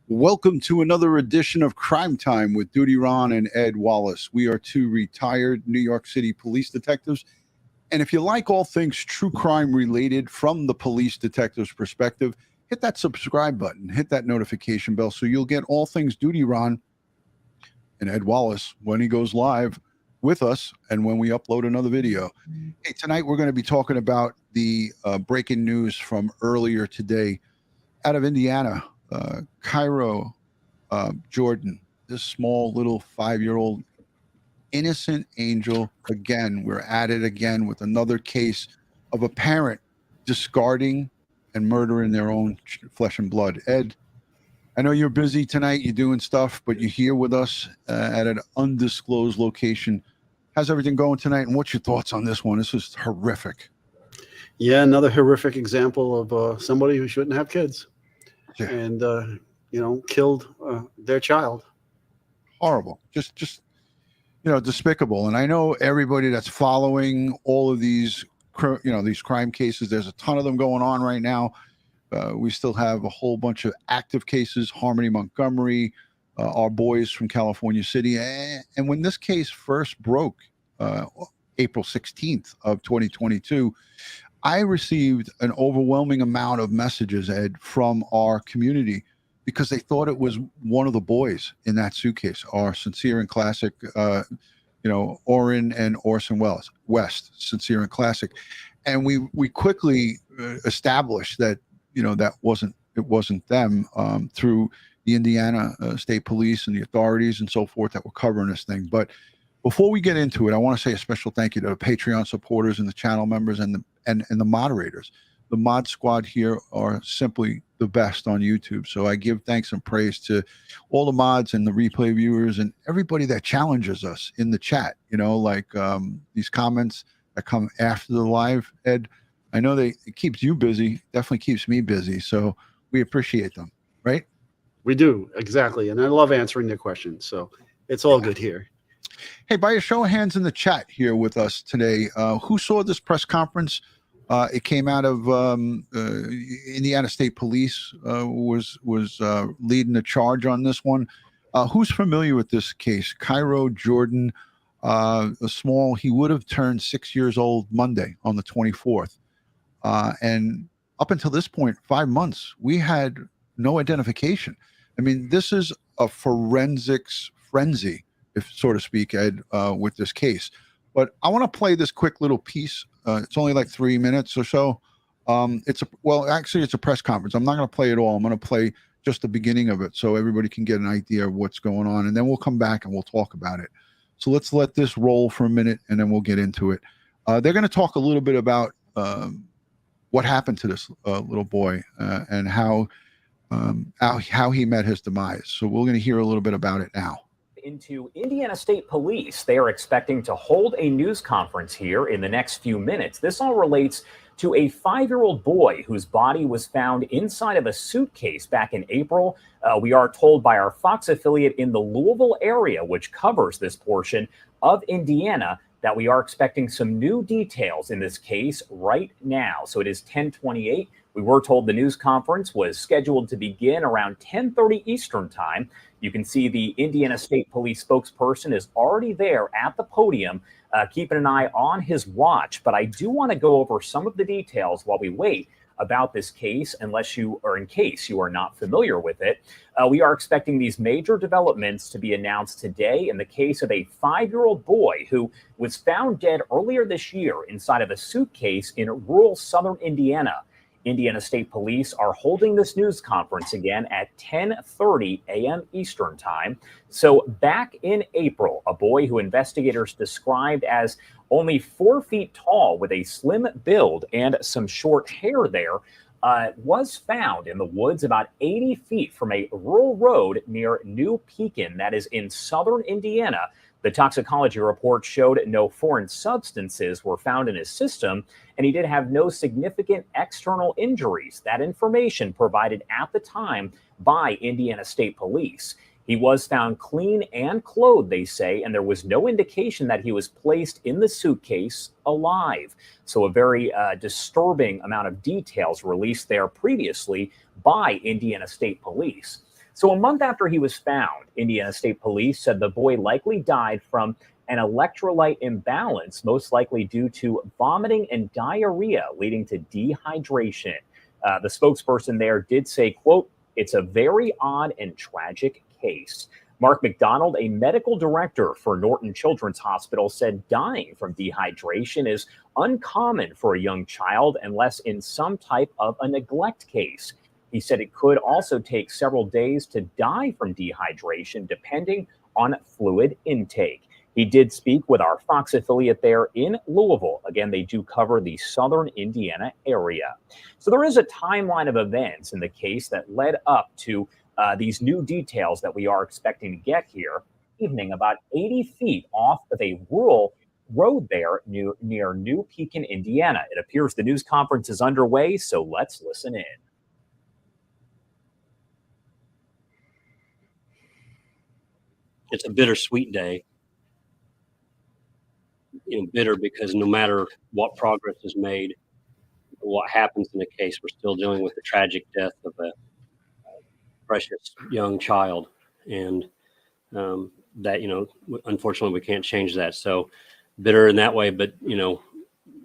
Welcome to another edition of Crime Time with DutyRon and Ed Wallace. We are two retired New York City police detectives. And if you like all things true crime related from the police detective's perspective, hit that subscribe button, hit that notification bell so you'll get all things DutyRon and Ed Wallace when he goes live with us and when we upload another video. Hey, tonight we're going to be talking about the breaking news from earlier today out of Indiana. Cairo Jordan, this small little 5-year-old innocent angel. Again, we're at it again with another case of a parent discarding and murdering their own flesh and blood. Ed, I know you're busy tonight, you're doing stuff, but you're here with us at an undisclosed location. How's everything going tonight, and what's your thoughts on this one? This is horrific. Yeah, another horrific example of somebody who shouldn't have kids. Yeah. And killed their child. Horrible, just despicable. And I know everybody that's following all of these these crime cases, there's a ton of them going on right now. We still have a whole bunch of active cases. Harmony Montgomery, our boys from California City. And when this case first broke, April 16th of 2022, I received an overwhelming amount of messages, Ed, from our community because they thought it was one of the boys in that suitcase, our Sincere and Classic, Orrin and Orson Welles, West, Sincere and Classic. And we quickly established that, it wasn't them through the Indiana State Police and the authorities and so forth that were covering this thing. But before we get into it, I want to say a special thank you to the Patreon supporters and the channel members and the moderators. The mod squad here are simply the best on YouTube. So I give thanks and praise to all the mods and the replay viewers and everybody that challenges us in the chat, these comments that come after the live. Ed, I know it keeps you busy, definitely keeps me busy. So we appreciate them, right? We do, exactly. And I love answering their questions. So it's all good here. Hey, by a show of hands in the chat here with us today, who saw this press conference? It came out of Indiana State Police was leading the charge on this one. Who's familiar with this case? Cairo Jordan, he would have turned 6 years old Monday on the 24th. And up until this point, 5 months, we had no identification. I mean, this is a forensics frenzy, if so to speak, Ed, with this case. But I want to play this quick little piece. It's only like 3 minutes or so. It's a press conference. I'm not going to play it all. I'm going to play just the beginning of it so everybody can get an idea of what's going on. And then we'll come back and we'll talk about it. So let's let this roll for a minute and then we'll get into it. They're going to talk a little bit about what happened to this little boy and how he met his demise. So we're going to hear a little bit about it now. Into Indiana State Police. They are expecting to hold a news conference here in the next few minutes. This all relates to a 5-year-old boy whose body was found inside of a suitcase back in April. We are told by our Fox affiliate in the Louisville area, which covers this portion of Indiana, that we are expecting some new details in this case right now. So it is 10:28. We were told the news conference was scheduled to begin around 10:30 Eastern time. You can see the Indiana State Police spokesperson is already there at the podium, keeping an eye on his watch. But I do want to go over some of the details while we wait about this case, in case you are not familiar with it. We are expecting these major developments to be announced today in the case of a 5-year-old boy who was found dead earlier this year inside of a suitcase in rural southern Indiana. Indiana State Police are holding this news conference again at 10:30 a.m. Eastern time. So back in April, a boy who investigators described as only 4 feet tall with a slim build and some short hair there was found in the woods about 80 feet from a rural road near New Pekin, that is in southern Indiana. The toxicology report showed no foreign substances were found in his system, and he did have no significant external injuries. That information provided at the time by Indiana State Police. He was found clean and clothed, they say, and there was no indication that he was placed in the suitcase alive. So a very disturbing amount of details released there previously by Indiana State Police. So a month after he was found, Indiana State Police said the boy likely died from an electrolyte imbalance, most likely due to vomiting and diarrhea leading to dehydration. The spokesperson there did say, quote, "It's a very odd and tragic case." Mark McDonald, a medical director for Norton Children's Hospital, said dying from dehydration is uncommon for a young child unless in some type of a neglect case. He said it could also take several days to die from dehydration, depending on fluid intake. He did speak with our Fox affiliate there in Louisville. Again, they do cover the southern Indiana area. So there is a timeline of events in the case that led up to these new details that we are expecting to get here. Evening, about 80 feet off of a rural road there near New Pekin, Indiana. It appears the news conference is underway, so let's listen in. It's a bittersweet day. Bitter because no matter what progress is made, what happens in the case, we're still dealing with the tragic death of a precious young child, and that unfortunately we can't change that. So bitter in that way, but the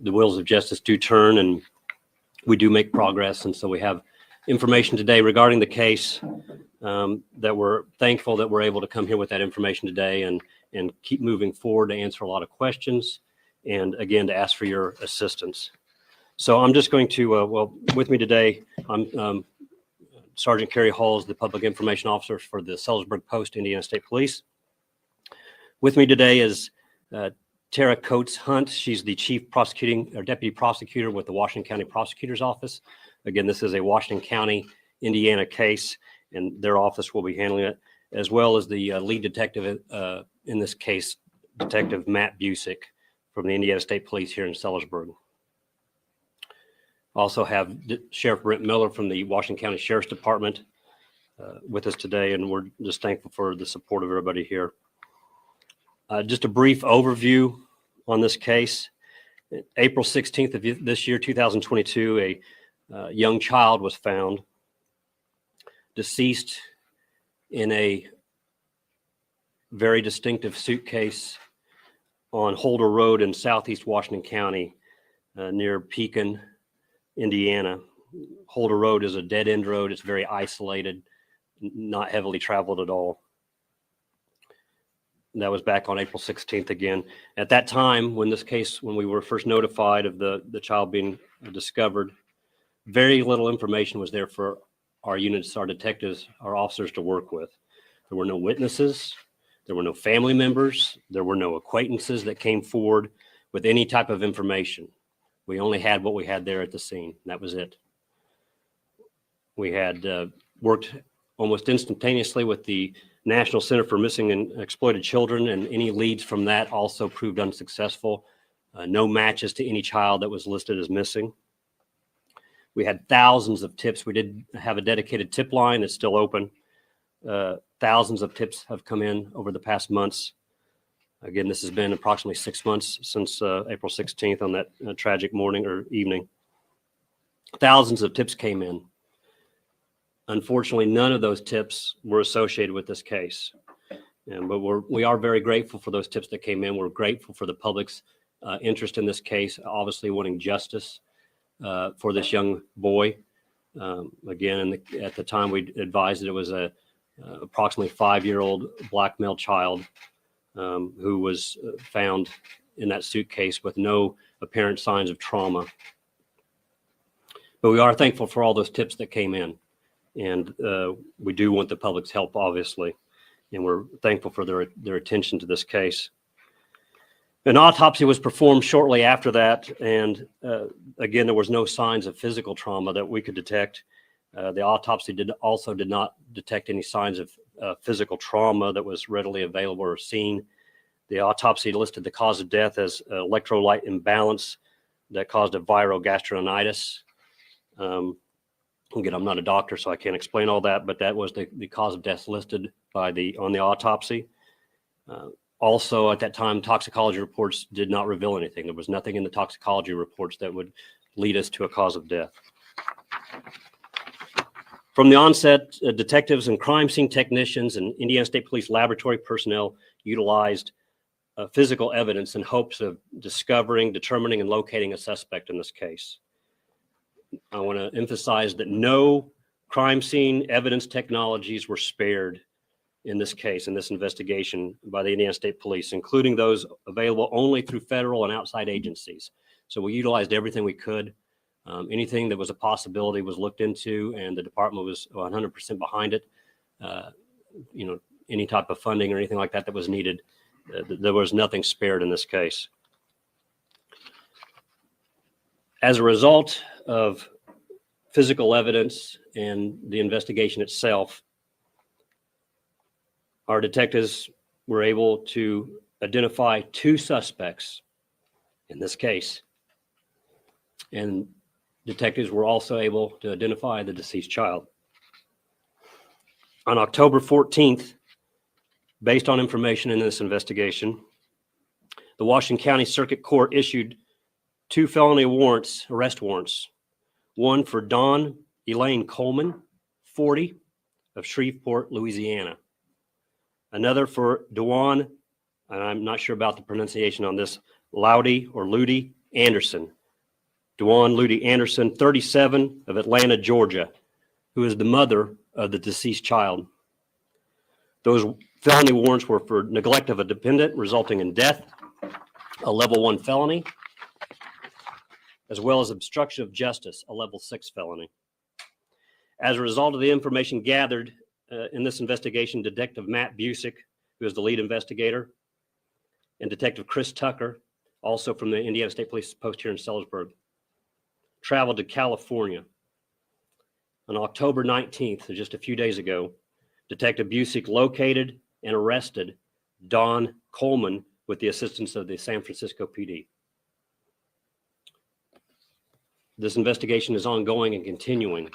wheels of justice do turn, and we do make progress. And so we have information today regarding the case that we're thankful that we're able to come here with that information today and keep moving forward to answer a lot of questions, and again to ask for your assistance. So I'm just going to with me today, I'm Sergeant Kerry Halls, the Public Information Officer for the Sellersburg Post, Indiana State Police. With me today is Tara Coates Hunt. She's the Chief Prosecuting or Deputy Prosecutor with the Washington County Prosecutor's Office. Again, this is a Washington County, Indiana case, and their office will be handling it, as well as the lead detective in this case, Detective Matt Busick from the Indiana State Police here in Sellersburg. Also have Sheriff Brent Miller from the Washington County Sheriff's Department with us today, and we're just thankful for the support of everybody here. Just a brief overview on this case. April 16th of this year, 2022, a young child was found deceased in a very distinctive suitcase on Holder Road in southeast Washington County near Pekin, Indiana. Holder Road is a dead-end road. It's very isolated, not heavily traveled at all. That was back on April 16th again. At that time, when we were first notified of the child being discovered, very little information was there for our units, our detectives, our officers to work with. There were no witnesses. There were no family members. There were no acquaintances that came forward with any type of information. We only had what we had there at the scene. That was it. We had worked almost instantaneously with the National Center for Missing and Exploited Children, and any leads from that also proved unsuccessful. No matches to any child that was listed as missing. We had thousands of tips. We did have a dedicated tip line that's still open. Thousands of tips have come in over the past months. Again, this has been approximately 6 months since April 16th on that tragic morning or evening. Thousands of tips came in. Unfortunately, none of those tips were associated with this case. But we are very grateful for those tips that came in. We're grateful for the public's interest in this case, obviously wanting justice for this young boy. Again, at the time, we advised that it was a approximately 5-year-old black male child who was found in that suitcase with no apparent signs of trauma. But we are thankful for all those tips that came in, and we do want the public's help, obviously, and we're thankful for their attention to this case. An autopsy was performed shortly after that, and again, there was no signs of physical trauma that we could detect. The autopsy did not detect any signs of physical trauma that was readily available or seen. The autopsy listed the cause of death as electrolyte imbalance that caused a viral gastronitis. Again, I'm not a doctor, so I can't explain all that, but that was the cause of death listed on the autopsy. Also, at that time, toxicology reports did not reveal anything. There was nothing in the toxicology reports that would lead us to a cause of death. From the onset, detectives and crime scene technicians and Indiana State Police laboratory personnel utilized physical evidence in hopes of discovering, determining, and locating a suspect in this case. I want to emphasize that no crime scene evidence technologies were spared in this case, in this investigation by the Indiana State Police, including those available only through federal and outside agencies. So we utilized everything we could. Anything that was a possibility was looked into, and the department was 100% behind it. You know, any type of funding or anything like that that was needed, there was nothing spared in this case. As a result of physical evidence and the investigation itself, our detectives were able to identify 2 suspects in this case. And detectives were also able to identify the deceased child. On October 14th, based on information in this investigation, the Washington County Circuit Court issued 2 felony warrants, arrest warrants. One for Dawn Elaine Coleman, 40, of Shreveport, Louisiana. Another for Dewan, and I'm not sure about the pronunciation on this, Ludi Anderson. Dewan Ludi Anderson, 37, of Atlanta, Georgia, who is the mother of the deceased child. Those felony warrants were for neglect of a dependent resulting in death, a level 1 felony, as well as obstruction of justice, a level 6 felony. As a result of the information gathered in this investigation, Detective Matt Busick, who is the lead investigator, and Detective Chris Tucker, also from the Indiana State Police post here in Sellersburg, traveled to California. On October 19th, so just a few days ago, Detective Busick located and arrested Dawn Coleman with the assistance of the San Francisco PD. This investigation is ongoing and continuing.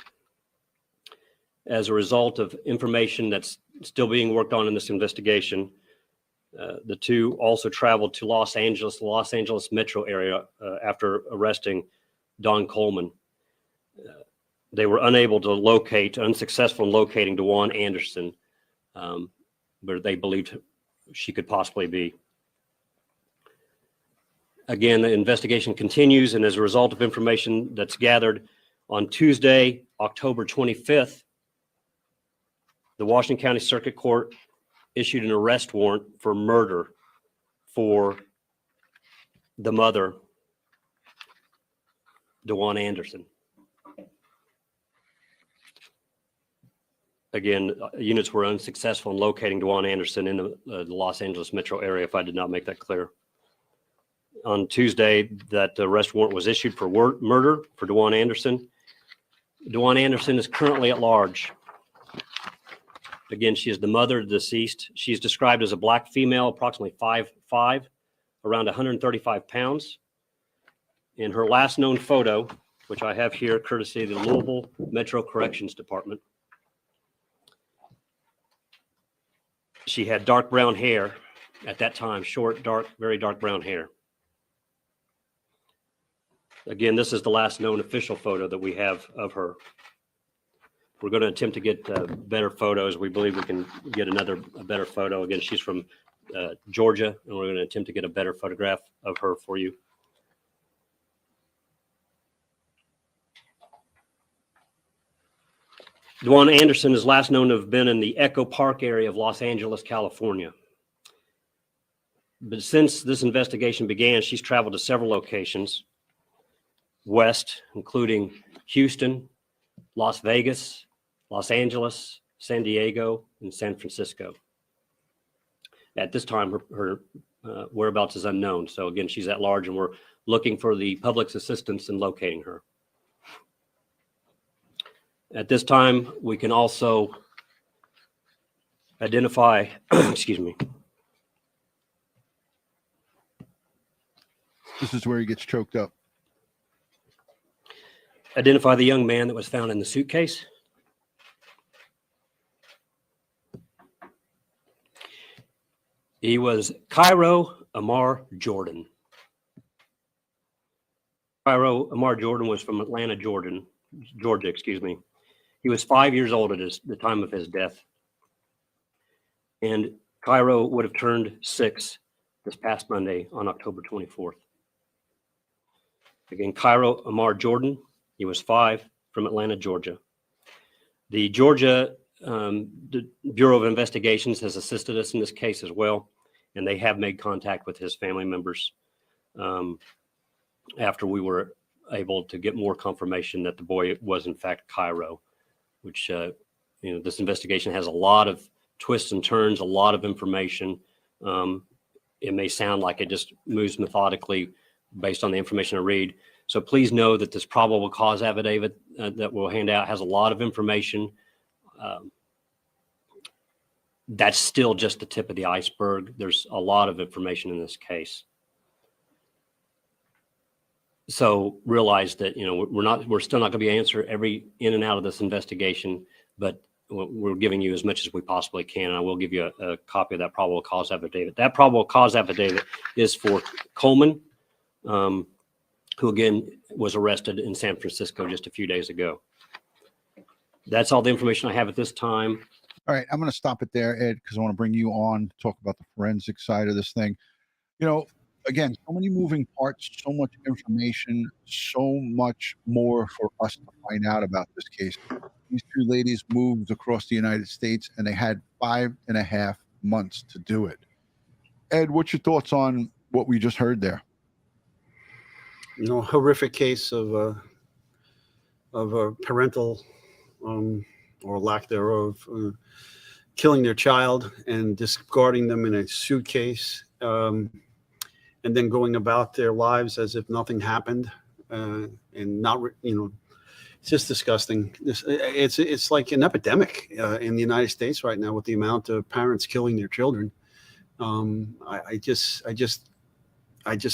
As a result of information that's still being worked on in this investigation, the 2 also traveled to Los Angeles metro area after arresting Dawn Coleman. They were unsuccessful in locating Dewan Anderson, where they believed she could possibly be. Again, the investigation continues, and as a result of information that's gathered on Tuesday, October 25th, the Washington County Circuit Court issued an arrest warrant for murder for the mother, Dewan Anderson. Again, units were unsuccessful in locating Dewan Anderson in the Los Angeles metro area, if I did not make that clear. On Tuesday, that arrest warrant was issued for murder for Dewan Anderson. Dewan Anderson is currently at large. Again, she is the mother of the deceased. She's described as a black female, approximately 5'5", around 135 pounds. In her last known photo, which I have here, courtesy of the Louisville Metro Corrections Department, she had dark brown hair at that time, short, dark, very dark brown hair. Again, this is the last known official photo that we have of her. We're going to attempt to get better photos. We believe we can get a better photo. Again, she's from Georgia, and we're going to attempt to get a better photograph of her for you. Dewan Anderson is last known to have been in the Echo Park area of Los Angeles, California. But since this investigation began, she's traveled to several locations west, including Houston, Las Vegas, Los Angeles, San Diego, and San Francisco. At this time, her whereabouts is unknown. So again, she's at large, and we're looking for the public's assistance in locating her. At this time, we can also identify, excuse me. This is where he gets choked up. Identify the young man that was found in the suitcase. He was Cairo Jordan. Cairo Jordan was from Atlanta, Georgia, excuse me. He was 5 years old at the time of his death. And Cairo would have turned 6 this past Monday on October 24th. Again, Cairo Amar Jordan, he was 5, from Atlanta, Georgia. The Georgia the Bureau of Investigations has assisted us in this case as well, and they have made contact with his family members after we were able to get more confirmation that the boy was in fact Cairo, which, this investigation has a lot of twists and turns, a lot of information. It may sound like it just moves methodically based on the information I read. So please know that this probable cause affidavit that we'll hand out has a lot of information. That's still just the tip of the iceberg. There's a lot of information in this case. So realize that, we're still not going to be able to answer every in and out of this investigation, but we're giving you as much as we possibly can. And I will give you a copy of that probable cause affidavit. That probable cause affidavit is for Coleman, who again was arrested in San Francisco just a few days ago. That's all the information I have at this time. All right, I'm going to stop it there, Ed, because I want to bring you on to talk about the forensic side of this thing. Again, so many moving parts, so much information, so much more for us to find out about this case. These two ladies moved across the United States, and they had 5.5 months to do it. Ed, what's your thoughts on what we just heard there? Horrific case of a parental or lack thereof killing their child and discarding them in a suitcase, and then going about their lives as if nothing happened, and not, it's just disgusting. It's like an epidemic in the United States right now with the amount of parents killing their children. I just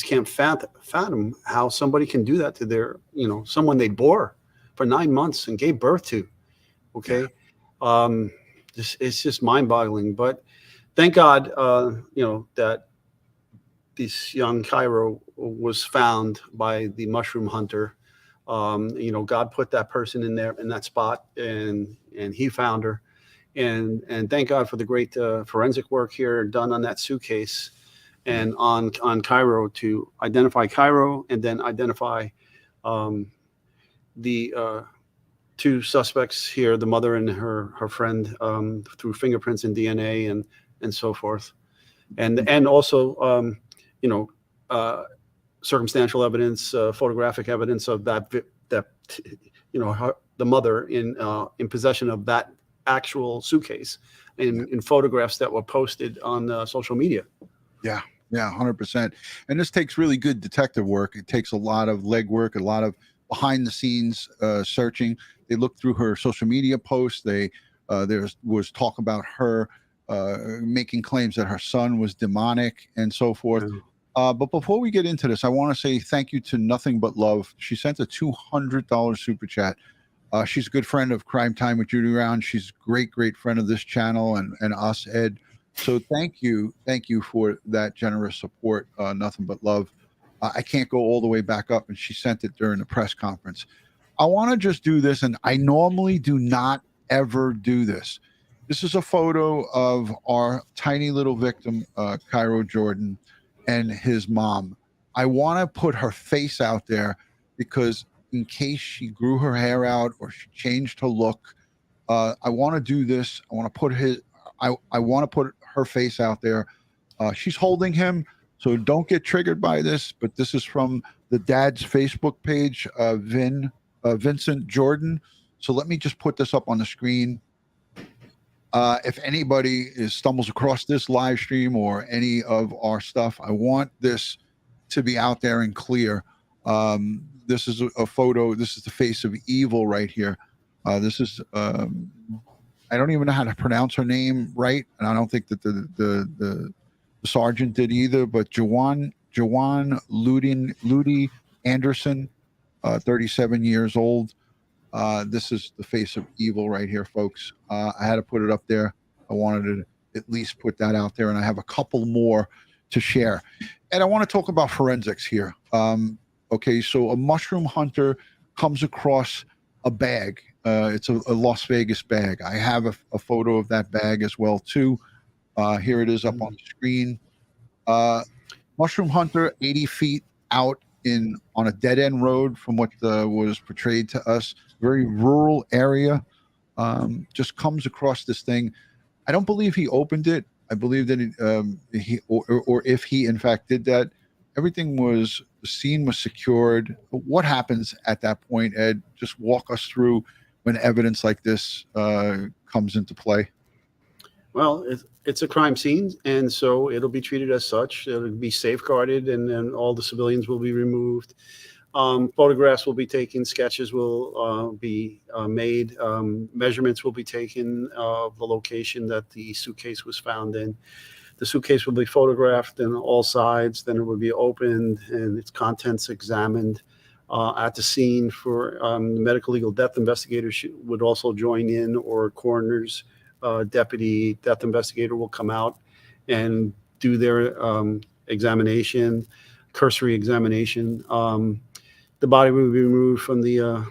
can't fathom how somebody can do that to their, someone they bore for 9 months and gave birth to. Okay. It's just mind boggling, but thank God, that this young Cairo was found by the mushroom hunter. God put that person in there in that spot, and he found her, and thank God for the great forensic work here done on that suitcase and on Cairo to identify Cairo, and then identify the two suspects here, the mother and her friend, through fingerprints and DNA and so forth, and also circumstantial evidence, photographic evidence of the mother in possession of that actual suitcase, in photographs that were posted on social media. Yeah, 100%. And this takes really good detective work. It takes a lot of legwork, a lot of behind the scenes searching. They looked through her social media posts. There was talk about her making claims that her son was demonic and so forth. But before we get into this, I want to say thank you to Nothing But Love. She sent a $200 super chat. She's a good friend of Crime Time with DutyRon. She's a great friend of this channel and us, Ed. So thank you for that generous support, Nothing But Love. I can't go all the way back up, and she sent it during the press conference. I want to just do this, and I normally do not ever do this. This is a photo of our tiny little victim, Cairo Jordan, and his mom. I want to put her face out there because in case she grew her hair out or she changed her look, I want to do this. I want to put I want to put her face out there. She's holding him, so don't get triggered by this, but this is from the dad's Facebook page, Vincent Jordan. So let me just put this up on the screen. If anybody stumbles across this live stream or any of our stuff, I want this to be out there and clear. This is a photo. This is the face of evil right here. This is I don't even know how to pronounce her name right, and I don't think that the sergeant did either. But Jawan Ludi Anderson, 37 years old. This is the face of evil right here, folks. I had to put it up there. I wanted to at least put that out there, and I have a couple more to share. And I want to talk about forensics here. Okay, so a mushroom hunter comes across a bag, It's a Las Vegas bag. I have a photo of that bag as well too. Here it is up on the screen. Mushroom hunter, 80 feet out on a dead end road from what was portrayed to us. Very rural area. Just comes across this thing. I don't believe he opened it. I believe that or if he in fact did that, the scene was secured. What happens at that point, Ed? Just walk us through when evidence like this comes into play. Well, it's a crime scene, and so it'll be treated as such. It'll be safeguarded, and then all the civilians will be removed. Photographs will be taken, sketches will be made, measurements will be taken of the location that the suitcase was found in. The suitcase will be photographed on all sides, then it will be opened and its contents examined. At the scene for medical legal death investigators would also join in, or coroner's deputy death investigator will come out and do their examination, cursory examination. The body will be removed from the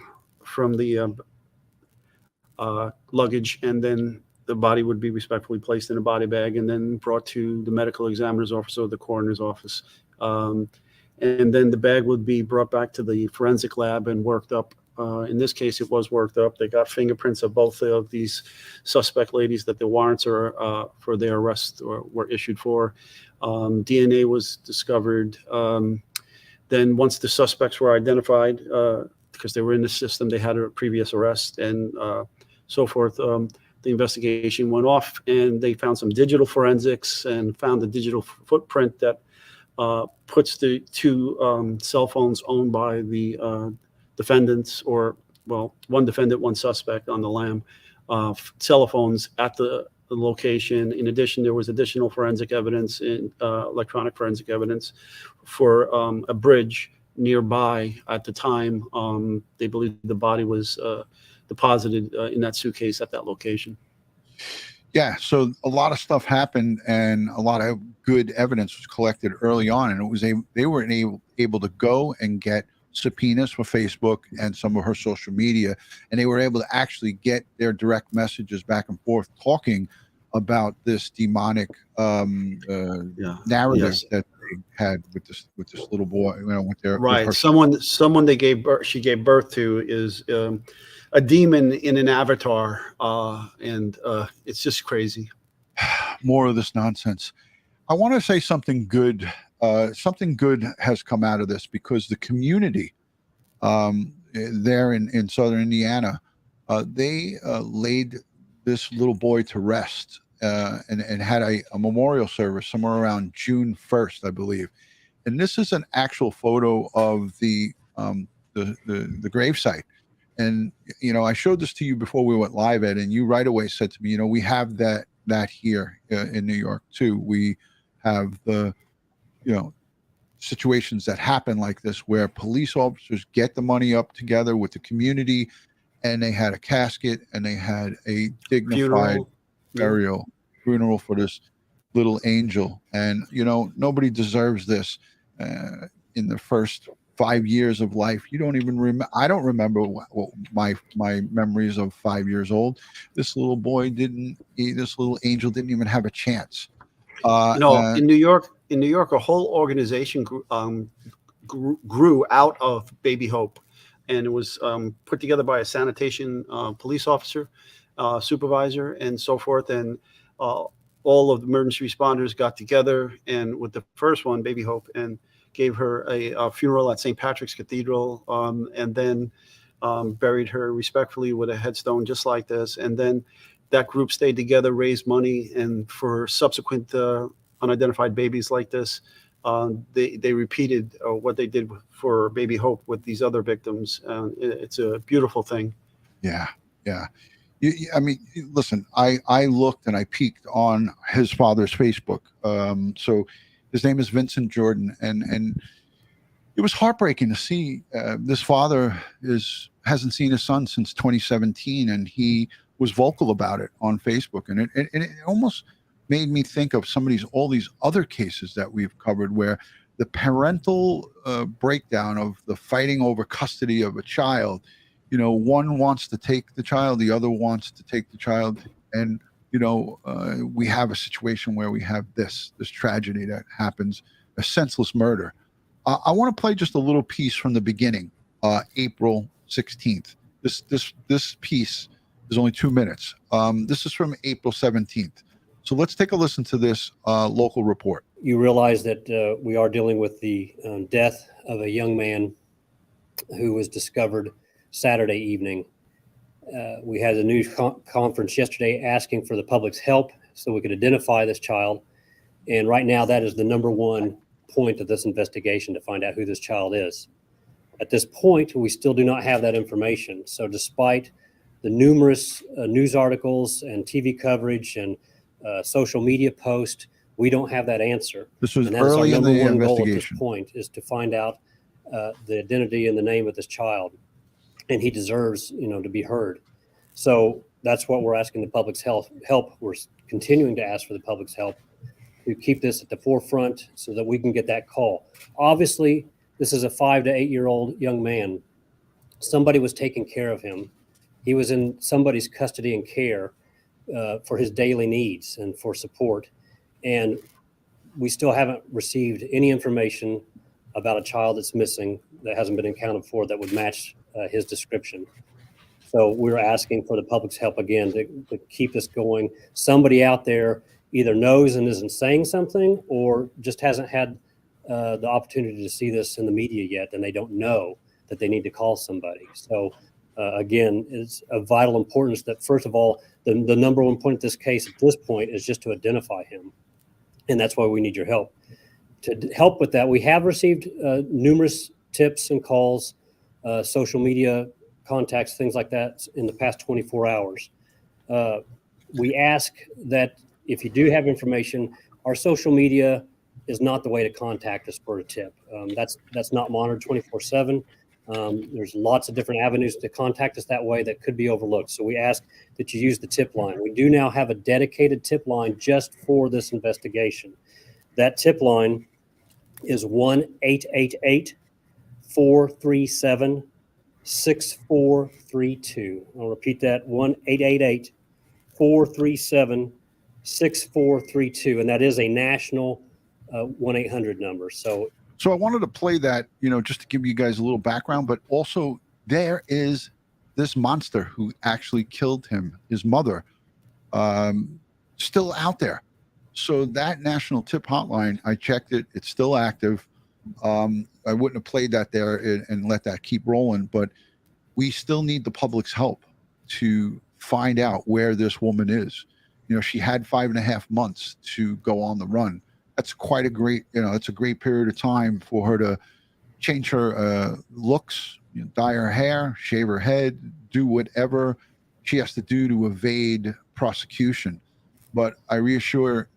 luggage, and then the body would be respectfully placed in a body bag and then brought to the medical examiner's office or the coroner's office. And then the bag would be brought back to the forensic lab and worked up. In this case, it was worked up. They got fingerprints of both of these suspect ladies that the warrants are for their arrest were issued for. DNA was discovered. Then once the suspects were identified, because they were in the system, they had a previous arrest and so forth. The investigation went off, and they found some digital forensics and found a digital footprint that puts the two cell phones owned by the defendants, or, well, one defendant, one suspect on the lam, telephones at the location. In addition, there was additional forensic evidence, electronic forensic evidence for a bridge nearby at the time. They believe the body was deposited in that suitcase at that location. Yeah, so a lot of stuff happened, and a lot of good evidence was collected early on, and they were able to go and get subpoenas for Facebook and some of her social media, and they were able to actually get their direct messages back and forth talking about this demonic narrative Yes. that they had with this little boy. With Right. her. Someone she gave birth to is a demon in an avatar, and it's just crazy. More of this nonsense. I want to say something good. Something good has come out of this, because the community there in southern Indiana, they laid this little boy to rest and had a memorial service somewhere around June 1st, I believe. And this is an actual photo of the gravesite. And, I showed this to you before we went live, Ed, and you right away said to me, we have that here in New York too. We have the, situations that happen like this, where police officers get the money up together with the community, and they had a casket and they had a dignified funeral for this little angel. And, nobody deserves this. In the first 5 years of life, you don't even remember. I don't remember my memories of 5 years old. This little little angel didn't even have a chance. In New York, a whole organization grew out of Baby Hope, and it was put together by a sanitation police officer, supervisor, and so forth. And all of the emergency responders got together, and with the first one, Baby Hope, and gave her a funeral at St. Patrick's Cathedral, and then buried her respectfully with a headstone just like this. And then that group stayed together, raised money, and for subsequent unidentified babies like this, they repeated what they did for Baby Hope with these other victims. It's a beautiful thing. Yeah. I mean, listen, I looked and I peeked on his father's Facebook. So his name is Vincent Jordan, and it was heartbreaking to see this father hasn't seen his son since 2017, and he was vocal about it on Facebook, and it almost made me think of all these other cases that we've covered, where the parental breakdown of the fighting over custody of a child, you know, one wants to take the child, the other wants to take the child, and you know, we have a situation where we have this tragedy that happens, a senseless murder. I want to play just a little piece from the beginning, April 16th. This piece is only 2 minutes. This is from April 17th. So let's take a listen to this local report. You realize that we are dealing with the death of a young man who was discovered Saturday evening. We had a news conference yesterday asking for the public's help so we could identify this child. And right now, that is the number one point of this investigation, to find out who this child is. At this point, we still do not have that information. So despite the numerous news articles and TV coverage and social media posts, we don't have that answer. This was and that is early our in number the one goal at this investigation. point, is to find out the identity and the name of this child. And he deserves, you know, to be heard. So that's what we're asking the public's help. We're continuing to ask for the public's help to keep this at the forefront so that we can get that call. Obviously, this is a 5 to 8 year old young man. Somebody was taking care of him. He was in somebody's custody and care for his daily needs and for support. And we still haven't received any information about a child that's missing, that hasn't been accounted for, that would match his description. So we're asking for the public's help again to keep this going. Somebody out there either knows and isn't saying something, or just hasn't had the opportunity to see this in the media yet, and they don't know that they need to call somebody. So again, it's of vital importance that, first of all, the number one point of this case at this point is just to identify him. And that's why we need your help. To help with that, we have received numerous tips and calls, social media contacts, things like that in the past 24 hours. We ask that if you do have information, our social media is not the way to contact us for a tip. That's not monitored 24/7. There's lots of different avenues to contact us that way that could be overlooked. So we ask that you use the tip line. We do now have a dedicated tip line just for this investigation. That tip line is 1-888-437-6432. I'll repeat that, 1-888-437-6432. And that is a national 1-800 number. So I wanted to play that, you know, just to give you guys a little background, but also there is this monster who actually killed him, his mother, still out there. So that national tip hotline, I checked it, it's still active. I wouldn't have played that there and let that keep rolling, but we still need the public's help to find out where this woman is. You know, she had 5.5 months to go on the run. That's quite a great, you know, it's a great period of time for her to change her looks, you know, dye her hair, shave her head, do whatever she has to do to evade prosecution. But I reassure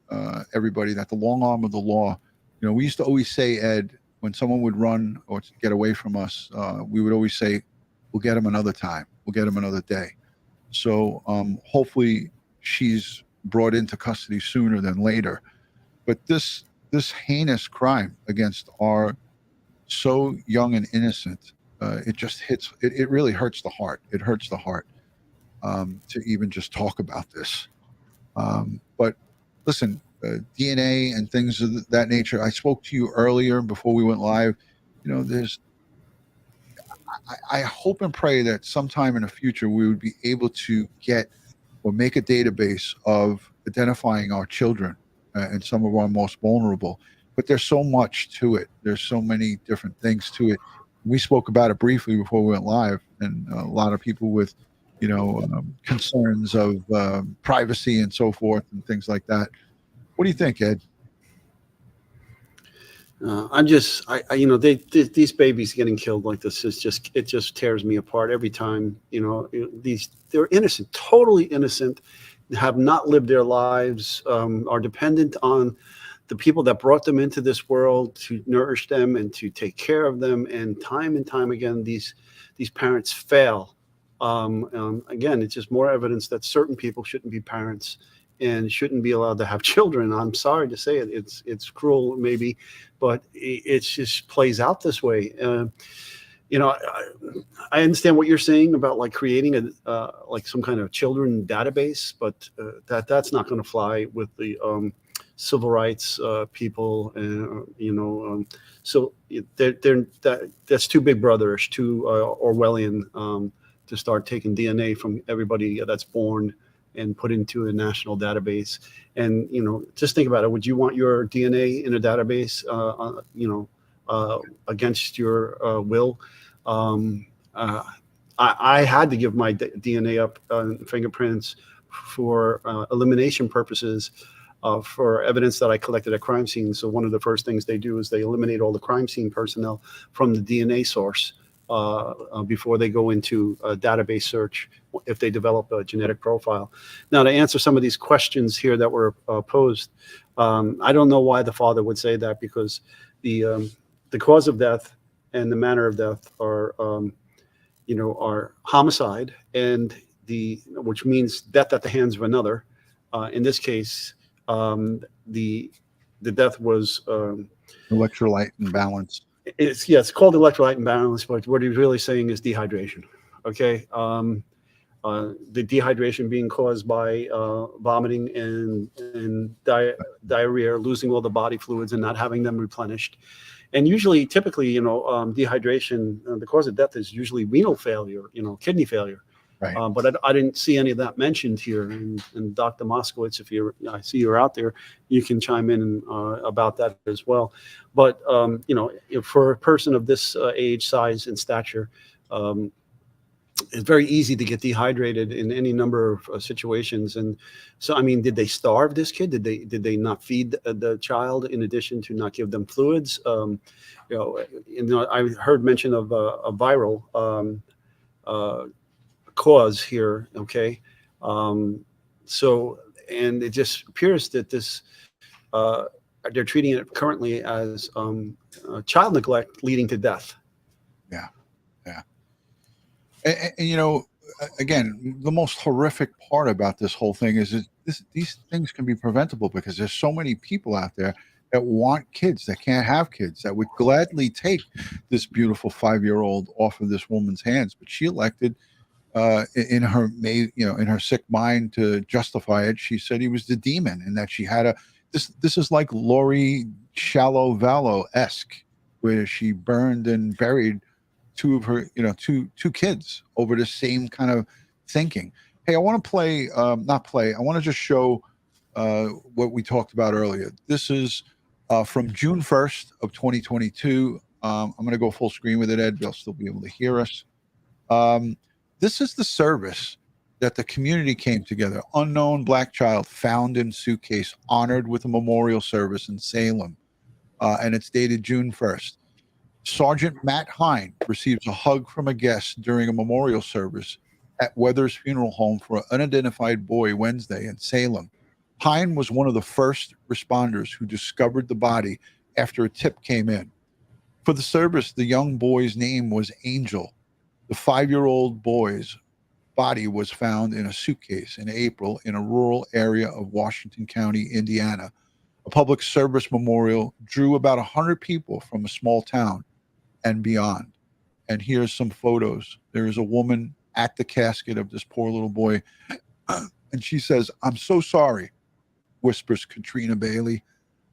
everybody that the long arm of the law, you know, we used to always say, Ed, when someone would run or get away from us, we would always say, we'll get him another time. We'll get him another day. So hopefully she's brought into custody sooner than later. But this heinous crime against our so young and innocent, it just hits, it really hurts the heart. It hurts the heart to even just talk about this. But listen, DNA and things of that nature, I spoke to you earlier before we went live. You know, I hope and pray that sometime in the future we would be able to get or make a database of identifying our children and some of our most vulnerable. But there's so much to it. There's so many different things to it. We spoke about it briefly before we went live, and a lot of people with, you know, concerns of privacy and so forth and things like that. What do you think, Ed? You know, these babies getting killed like this is just, it just tears me apart every time. You know, they're innocent, totally innocent, have not lived their lives, are dependent on the people that brought them into this world to nourish them and to take care of them. And time again, these parents fail. Again, it's just more evidence that certain people shouldn't be parents and shouldn't be allowed to have children. I'm sorry to say it. It's cruel maybe, but it just plays out this way. you know, I understand what you're saying about like creating a like some kind of children database, but that's not going to fly with the civil rights people, and so that's too big brotherish, too Orwellian, to start taking DNA from everybody that's born and put into a national database. And just think about it. Would you want your DNA in a database, against your will? I had to give my DNA up, fingerprints, for elimination purposes, for evidence that I collected at crime scenes. So one of the first things they do is they eliminate all the crime scene personnel from the DNA source before they go into a database search if they develop a genetic profile. Now, to answer some of these questions here that were posed, I don't know why the father would say that, because the cause of death and the manner of death are homicide, and which means death at the hands of another. In this case, the death was Electrolyte imbalance. it's called electrolyte imbalance, but what he's really saying is dehydration. Okay, the dehydration being caused by vomiting and diarrhea, losing all the body fluids and not having them replenished. And usually, typically, dehydration, the cause of death is usually renal failure, kidney failure. Right. But I didn't see any of that mentioned here. And Dr. Moskowitz, I see you're out there, you can chime in about that as well. But, for a person of this age, size, and stature, it's very easy to get dehydrated in any number of situations. And so, I mean, did they starve this kid? Did they not feed the child in addition to not give them fluids? I heard mention of a viral cause here. Okay. So, and it just appears that this, they're treating it currently as child neglect leading to death. Yeah. Yeah. And, again, the most horrific part about this whole thing is these things can be preventable, because there's so many people out there that want kids, that can't have kids, that would gladly take this beautiful 5-year-old off of this woman's hands. But she elected, in her sick mind, to justify it. She said he was the demon, and that she had this is like Lori Shallow Vallow-esque, where she burned and buried two of her, two kids over the same kind of thinking. Hey, I want to play, I want to just show what we talked about earlier. This is from June 1st of 2022. I'm going to go full screen with it, Ed. They'll still be able to hear us. This is the service that the community came together. Unknown black child found in suitcase, honored with a memorial service in Salem. And it's dated June 1st. Sergeant Matt Hine receives a hug from a guest during a memorial service at Weathers Funeral Home for an unidentified boy Wednesday in Salem. Hine was one of the first responders who discovered the body after a tip came in. For the service, the young boy's name was Angel. The 5-year-old boy's body was found in a suitcase in April in a rural area of Washington County, Indiana. A public service memorial drew about 100 people from a small town and beyond. And here's some photos. There is a woman at the casket of this poor little boy, and she says, "I'm so sorry," whispers Katrina Bailey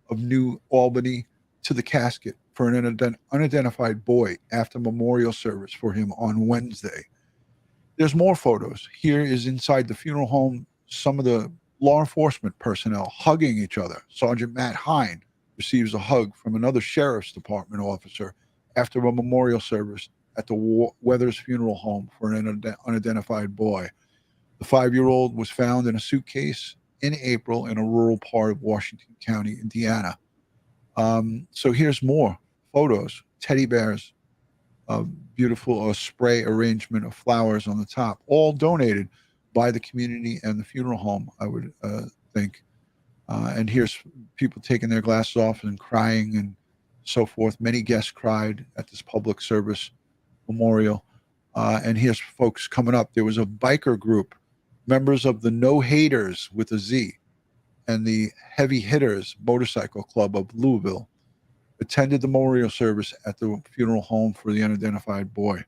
of New Albany to the casket for an unidentified boy after memorial service for him on Wednesday. There's more photos. Here is inside the funeral home, some of the law enforcement personnel hugging each other. Sergeant Matt Hine receives a hug from another sheriff's department officer after a memorial service at the Weathers Funeral Home for an unidentified boy. The 5-year-old was found in a suitcase in April in a rural part of Washington County, Indiana. So here's more photos. Teddy bears, a beautiful spray arrangement of flowers on the top, all donated by the community and the funeral home, I would think. And here's people taking their glasses off and crying and so forth. Many guests cried at this public service memorial. And here's folks coming up. There was a biker group, members of the No Haters with a Z, and the Heavy Hitters Motorcycle Club of Louisville. attended the memorial service at the funeral home for the unidentified boy.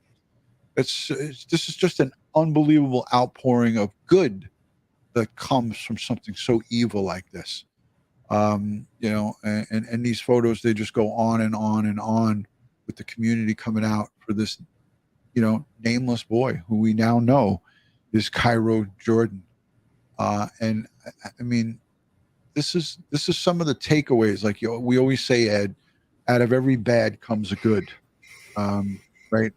This is just an unbelievable outpouring of good that comes from something so evil like this. You know, and these photos, they just go on and on and on with the community coming out for this, you know, nameless boy who we now know is Cairo Jordan. And I mean, this is some of the takeaways. Like we always say, Ed, out of every bad comes a good, right?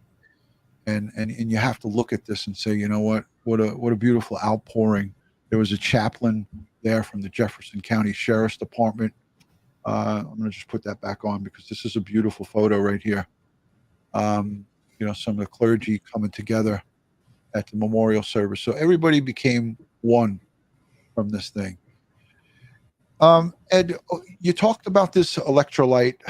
And you have to look at this and say, you know what a beautiful outpouring. There was a chaplain there from the Jefferson County Sheriff's Department. I'm going to just put that back on because this is a beautiful photo right here. You know, some of the clergy coming together at the memorial service. So everybody became one from this thing. Ed, you talked about this electrolyte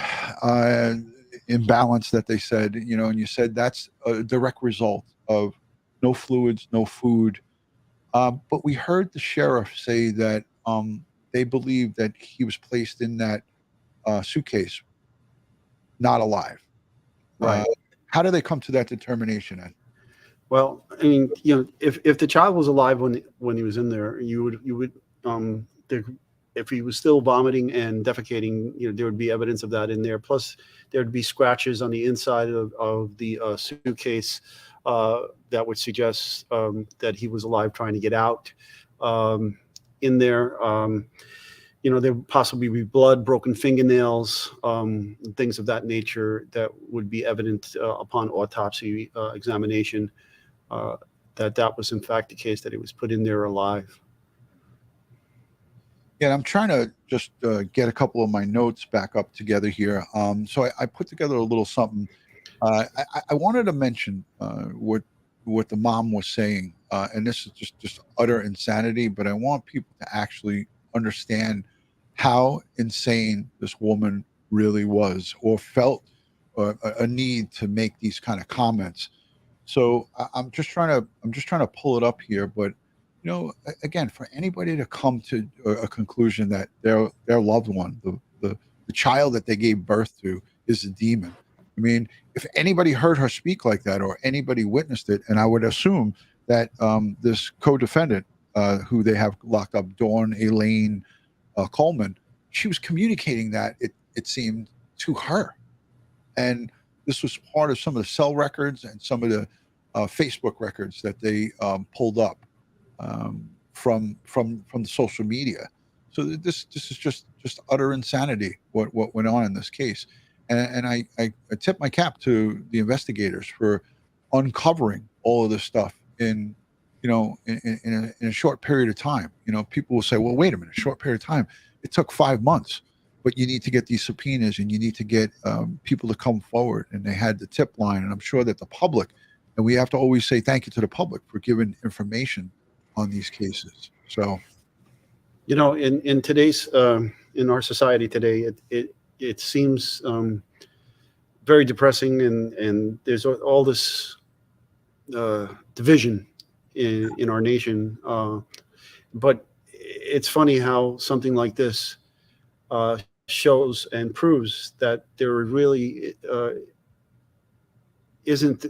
imbalance that they said, you know, and you said that's a direct result of no fluids, no food. But we heard the sheriff say that they believe that he was placed in that suitcase, not alive. Right. How do they come to that determination, Ed? Well, I mean, you know, if the child was alive when he was in there, you would if he was still vomiting and defecating, you know, there would be evidence of that in there. Plus, there would be scratches on the inside of the suitcase that would suggest that he was alive trying to get out. In there, you know, there would possibly be blood, broken fingernails, things of that nature that would be evident upon autopsy examination that was in fact the case, that he was put in there alive. Yeah, I'm trying to just get a couple of my notes back up together here. So I put together a little something. I wanted to mention what the mom was saying, and this is just utter insanity, but I want people to actually understand how insane this woman really was, or felt a need to make these kind of comments. So I'm just trying to pull it up here, but you know, again, for anybody to come to a conclusion that their loved one, the child that they gave birth to, is a demon. I mean, if anybody heard her speak like that, or anybody witnessed it, and I would assume that this co-defendant, who they have locked up, Dawn Elaine Coleman, she was communicating that, it seemed, to her. And this was part of some of the cell records and some of the Facebook records that they pulled up from the social media. So this is just utter insanity what went on in this case. And I tip my cap to the investigators for uncovering all of this stuff in a short period of time. You know, people will say, well, wait a minute, a short period of time. It took 5 months, but you need to get these subpoenas, and you need to get people to come forward. And they had the tip line, and I'm sure that the public, and we have to always say thank you to the public for giving information on these cases. So, you know, in today's in our society today, it seems very depressing, and there's all this division in our nation. But it's funny how something like this shows and proves that there really isn't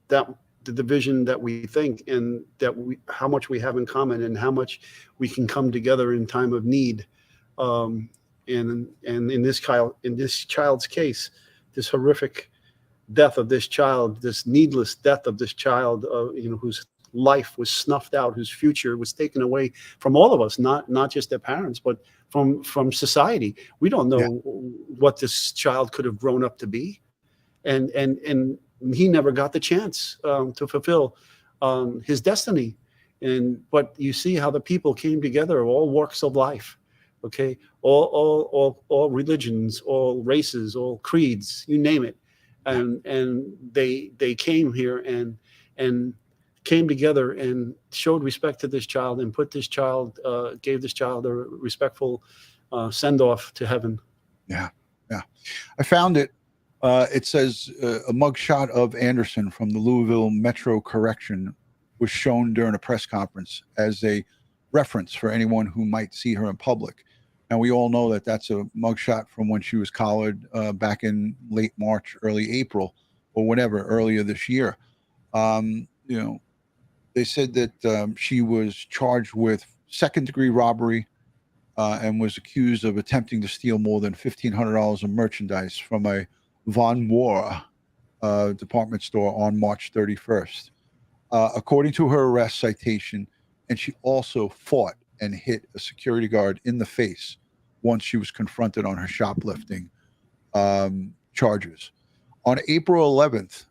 that the division that we think, and that how much we have in common, and how much we can come together in time of need. And in this child's case, this horrific death of this child, this needless death of this child, you know, whose life was snuffed out, whose future was taken away from all of us, not just their parents, but from society. We don't know what this child could have grown up to be, and he never got the chance to fulfill his destiny. But you see how the people came together, all walks of life, okay, all religions, all races, all creeds, you name it, and they came here and came together and showed respect to this child, and put this child, gave this child a respectful send-off to heaven. Yeah. I found it. It says a mugshot of Anderson from the Louisville Metro Correction was shown during a press conference as a reference for anyone who might see her in public. And we all know that that's a mugshot from when she was collared back in late March, early April, or whatever, earlier this year. You know, they said that she was charged with second-degree robbery and was accused of attempting to steal more than $1,500 of merchandise from a Von Moore department store on March 31st. According to her arrest citation, and she also fought and hit a security guard in the face once she was confronted on her shoplifting charges. On April 11th,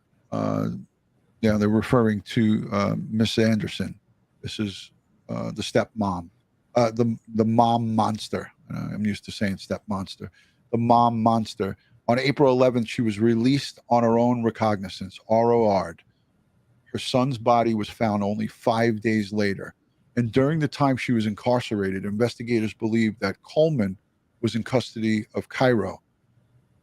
they're referring to Miss Anderson. This is the stepmom, the mom monster. I'm used to saying step monster. The mom monster. On April 11th, she was released on her own recognizance, ROR'd. Her son's body was found only 5 days later. And during the time she was incarcerated, investigators believed that Coleman was in custody of Cairo.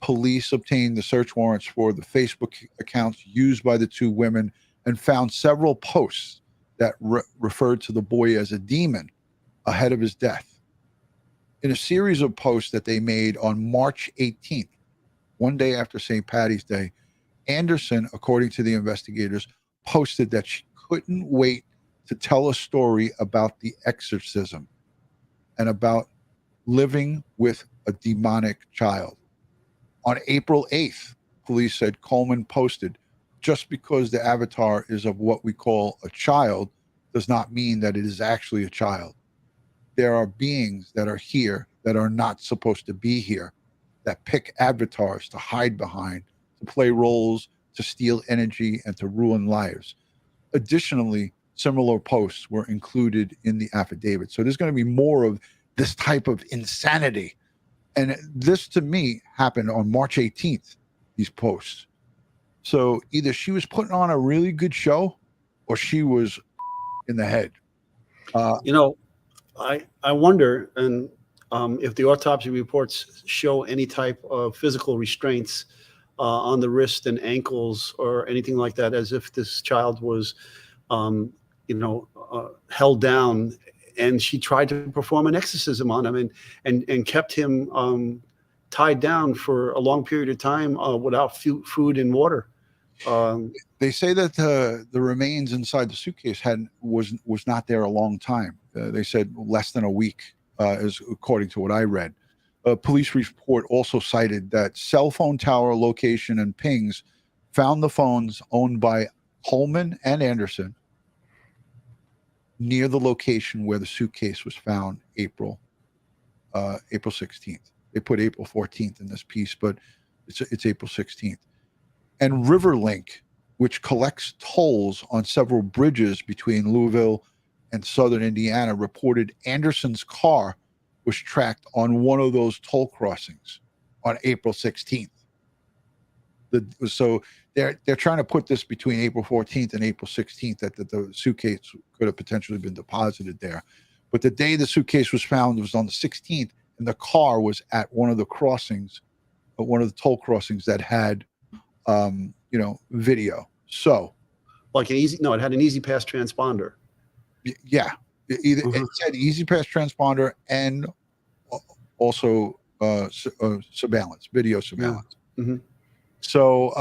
Police obtained the search warrants for the Facebook accounts used by the two women and found several posts that referred to the boy as a demon ahead of his death. In a series of posts that they made on March 18th, one day after St. Paddy's Day, Anderson, according to the investigators, posted that she couldn't wait to tell a story about the exorcism and about living with a demonic child. On April 8th, police said Coleman posted, "Just because the avatar is of what we call a child does not mean that it is actually a child. There are beings that are here that are not supposed to be here, that pick avatars to hide behind, to play roles, to steal energy, and to ruin lives." Additionally, similar posts were included in the affidavit. So there's going to be more of this type of insanity. And this, to me, happened on March 18th, these posts. So either she was putting on a really good show or she was in the head. I wonder, and if the autopsy reports show any type of physical restraints on the wrist and ankles or anything like that, as if this child was, held down, and she tried to perform an exorcism on him and kept him tied down for a long period of time without food and water. They say that the remains inside the suitcase was not there a long time. They said less than a week, is according to what I read. A police report also cited that cell phone tower location and pings found the phones owned by Coleman and Anderson near the location where the suitcase was found April 16th. They put April 14th in this piece, but it's April 16th. And Riverlink, which collects tolls on several bridges between Louisville and southern Indiana, reported Anderson's car was tracked on one of those toll crossings on April 16th. So they're trying to put this between April 14th and April 16th, that the suitcase could have potentially been deposited there. But the day the suitcase was found was on the 16th, and the car was at one of the crossings, one of the toll crossings that had, video. So, like it had an Easy Pass transponder. Yeah, it said Easy Pass transponder and also surveillance, video surveillance. Yeah. Mm-hmm. So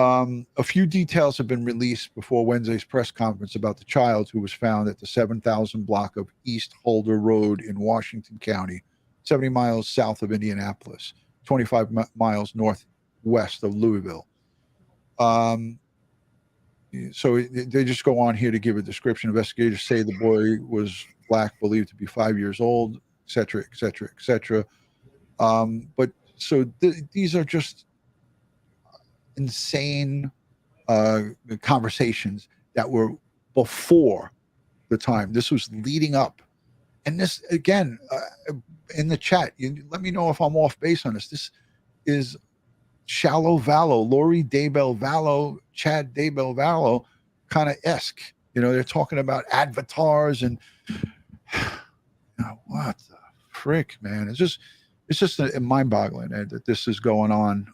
a few details have been released before Wednesday's press conference about the child who was found at the 7,000 block of East Holder Road in Washington County, 70 miles south of Indianapolis, 25 miles northwest of Louisville. So they just go on here to give a description. Investigators say the boy was black, believed to be 5 years old, et cetera, et cetera, et cetera. But so these are just insane conversations that were before the time. This was leading up. And this, again, in the chat, let me know if I'm off base on this. This is Shallow Vallow, Lori Daybell Vallow, Chad Daybell Vallow kind of esque. They're talking about avatars and what the frick, man. It's just mind boggling that this is going on.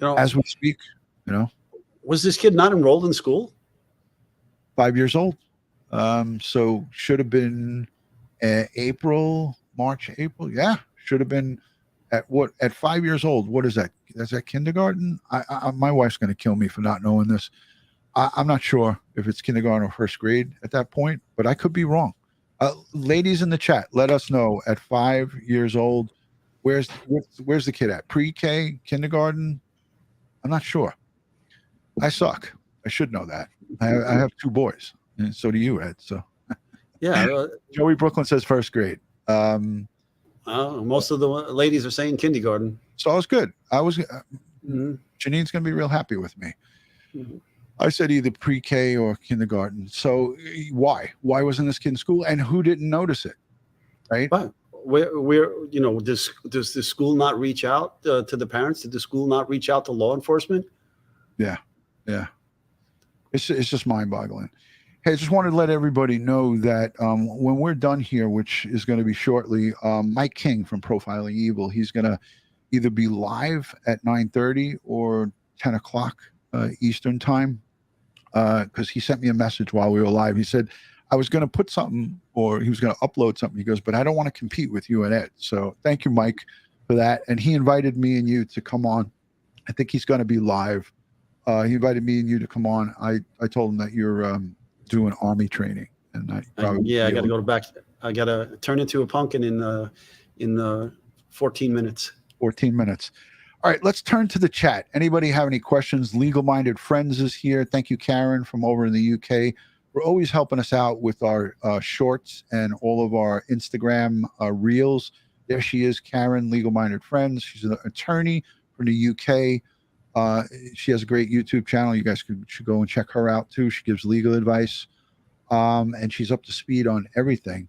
As we speak. Was this kid not enrolled in school? 5 years old. So should have been April, March, April. Yeah, should have been at 5 years old. What is that? Is that kindergarten? My wife's going to kill me for not knowing this. I'm not sure if it's kindergarten or first grade at that point, but I could be wrong. Ladies in the chat, let us know at 5 years old. Where's the kid at? Pre-K, kindergarten? I'm not sure. I suck. I should know that. I have 2 boys, and so do you, Ed. So Yeah. Joey Brooklyn says first grade. Most of the ladies are saying kindergarten. So I was good. Mm-hmm. Janine's going to be real happy with me. Mm-hmm. I said either pre-K or kindergarten. So why wasn't this kid in school, and who didn't notice it? Right. But where does the school not reach out to the parents? Did the school not reach out to law enforcement? Yeah. It's just mind-boggling. Hey, I just wanted to let everybody know that when we're done here, which is going to be shortly, Mike King from Profiling Evil, he's going to either be live at 9:30 or 10 o'clock Eastern time, because he sent me a message while we were live. He said, I was going to put something, or he was going to upload something. He goes, but I don't want to compete with you and Ed. So thank you, Mike, for that. And he invited me and you to come on. I think he's going to be live. He invited me and you to come on. I told him that you're doing Army training, and I got to go back. I got to turn into a pumpkin in 14 minutes. 14 minutes. All right, let's turn to the chat. Anybody have any questions? Legal Minded Friends is here. Thank you, Karen, from over in the UK. We're always helping us out with our shorts and all of our Instagram reels. There she is, Karen, Legal Minded Friends. She's an attorney from the UK. She has a great YouTube channel. You guys should go and check her out too. She gives legal advice, and she's up to speed on everything.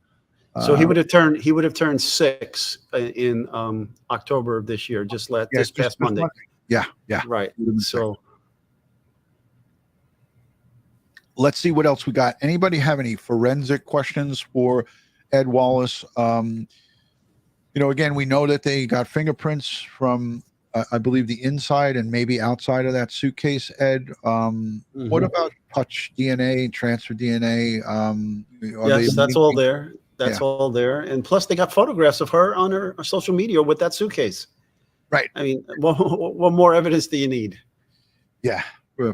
So he would have turned 6 in October of this year, this past Monday. Yeah. Right. So let's see what else we got. Anybody have any forensic questions for Ed Wallace? Again, we know that they got fingerprints from, I believe, the inside and maybe outside of that suitcase, Ed. What about touch DNA, transfer DNA? Yes, that's all there. That's all there. And plus, they got photographs of her on her social media with that suitcase. Right. I mean, what more evidence do you need? Yeah,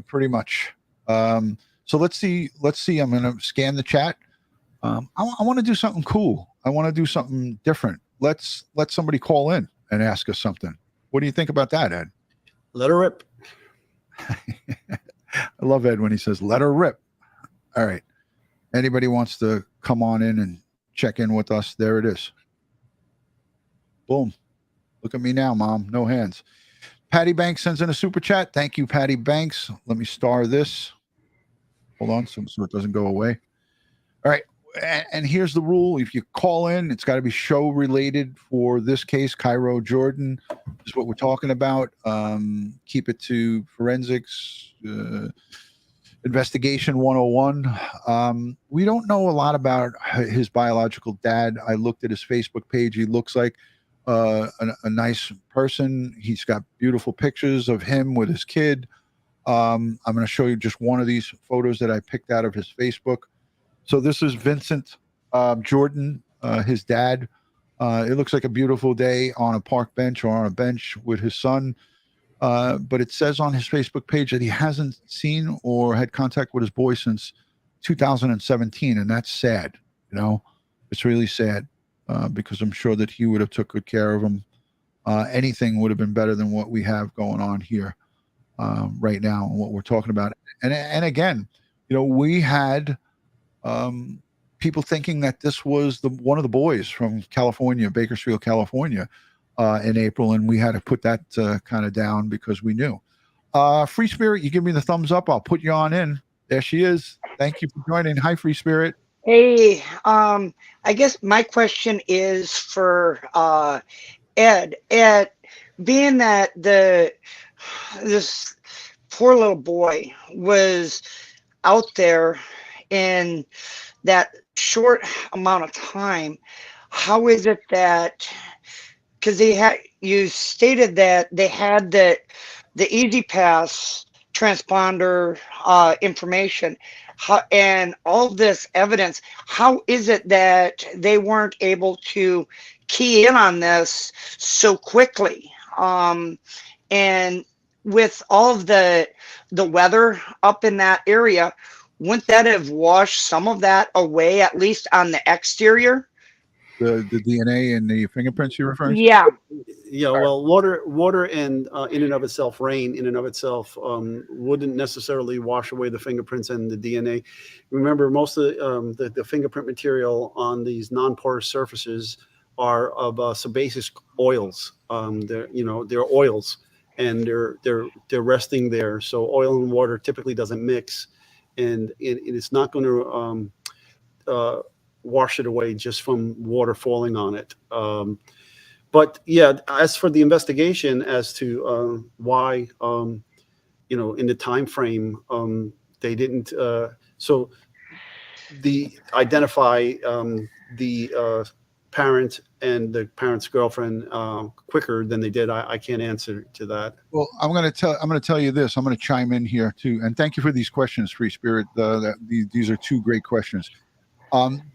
pretty much. So let's see. I'm going to scan the chat. I want to do something cool. I want to do something different. Let's let somebody call in and ask us something. What do you think about that, Ed? Let her rip. I love Ed when he says, let her rip. All right. Anybody wants to come on in and check in with us? There it is. Boom. Look at me now, Mom. No hands. Patty Banks sends in a super chat. Thank you, Patty Banks. Let me star this. Hold on so it doesn't go away. All right. And here's the rule. If you call in, it's got to be show related for this case. Cairo Jordan is what we're talking about. Keep it to forensics, investigation 101. We don't know a lot about his biological dad. I looked at his Facebook page. He looks like a nice person. He's got beautiful pictures of him with his kid. I'm going to show you just one of these photos that I picked out of his Facebook. So this is Vincent Jordan, his dad. It looks like a beautiful day on a park bench or on a bench with his son. But it says on his Facebook page that he hasn't seen or had contact with his boy since 2017. And that's sad. It's really sad because I'm sure that he would have took good care of him. Anything would have been better than what we have going on here right now and what we're talking about. And again, we had people thinking that this was one of the boys from California, Bakersfield, California, in April, and we had to put that kind of down because we knew. Free Spirit, you give me the thumbs up, I'll put you on in. There she is. Thank you for joining. Hi, Free Spirit. Hey, I guess my question is for Ed. Ed, being that this poor little boy was out there in that short amount of time, how is it that, because you stated that they had the Easy Pass transponder information and all this evidence, how is it that they weren't able to key in on this so quickly. And with all of the weather up in that area, wouldn't that have washed some of that away, at least on the exterior? The DNA and the fingerprints you're referring to? Yeah. Yeah, well, water and in and of itself, rain in and of itself wouldn't necessarily wash away the fingerprints and the DNA. Remember, most of the fingerprint material on these non-porous surfaces are of sebaceous oils. They're oils, and they're resting there. So oil and water typically doesn't mix, and it's not going to wash it away just from water falling on it. But yeah, as for the investigation as to why, in the time frame, they didn't. So the identify the parent and the parent's girlfriend quicker than they did. I can't answer to that. Well, I'm going to tell you this. I'm going to chime in here too, and thank you for these questions, Free Spirit. These are two great questions.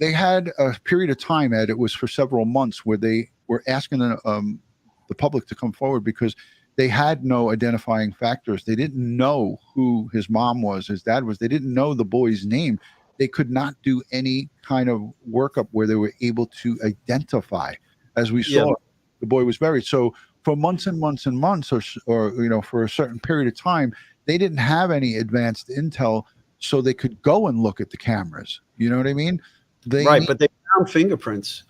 They had a period of time, Ed. It was for several months where they were asking the public to come forward because they had no identifying factors. They didn't know who his mom was, his dad was. They didn't know the boy's name. They could not do any kind of workup where they were able to identify. As we saw, the boy was buried. So for months and months and months, or for a certain period of time, they didn't have any advanced intel, so they could go and look at the cameras. You know what I mean? But they found fingerprints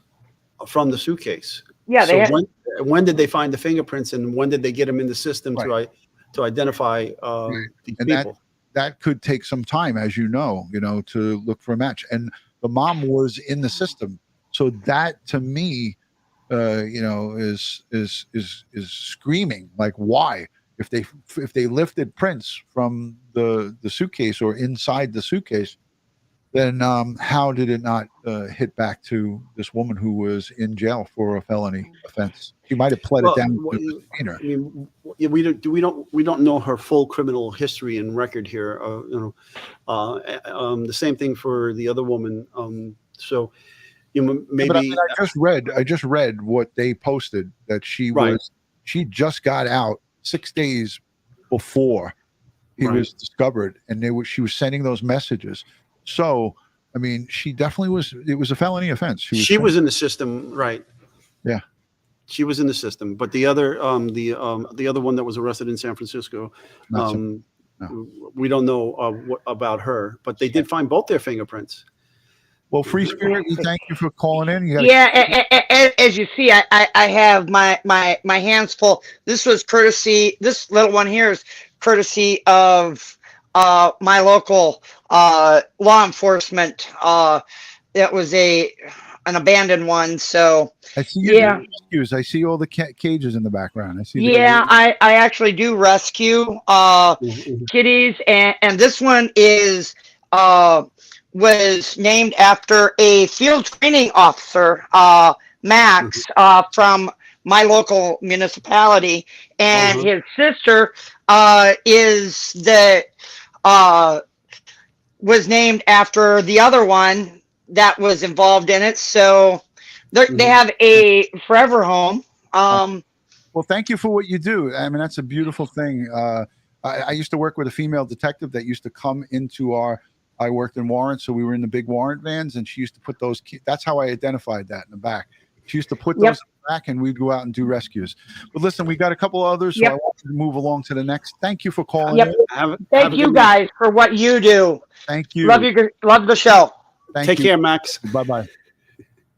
from the suitcase. Yeah. So when did they find the fingerprints, and when did they get them in the system to identify these people? That could take some time, as you know, to look for a match. And the mom was in the system, so that to me, is screaming like, why? If they lifted prints from the suitcase or inside the suitcase, then how did it not hit back to this woman who was in jail for a felony offense? She might have pled it down to misdemeanor. We don't know her full criminal history and record here. The same thing for the other woman. So maybe. But I just read what they posted, that she just got out 6 days before he was discovered, and she was sending those messages. So, I mean, she definitely was. It was a felony offense. She was in the system, right? Yeah, she was in the system. But the other, the other one that was arrested in San Francisco, we don't know about her. But they did find both their fingerprints. Well, Free Spirit, we thank you for calling in. As you see, I have my hands full. This was courtesy. This little one here is courtesy of my local law enforcement. It was an abandoned one. So I see you do rescues. I see all the cages in the background. I see. I actually do rescue kitties, and this one is was named after a field training officer, Max, from my local municipality, and his sister was named after the other one that was involved in it. So they have a forever home. Well, thank you for what you do. I mean, that's a beautiful thing. I used to work with a female detective that used to come into I worked in warrants, so we were in the big warrant vans, and she used to put those. That's how I identified that in the back. She used to put those in the back, and we'd go out and do rescues. But listen, we got a couple others, so I want to move along to the next. Thank you for calling in. Thank you guys for what you do. Thank you. Love you. Love the show. Take care, Max. Bye-bye.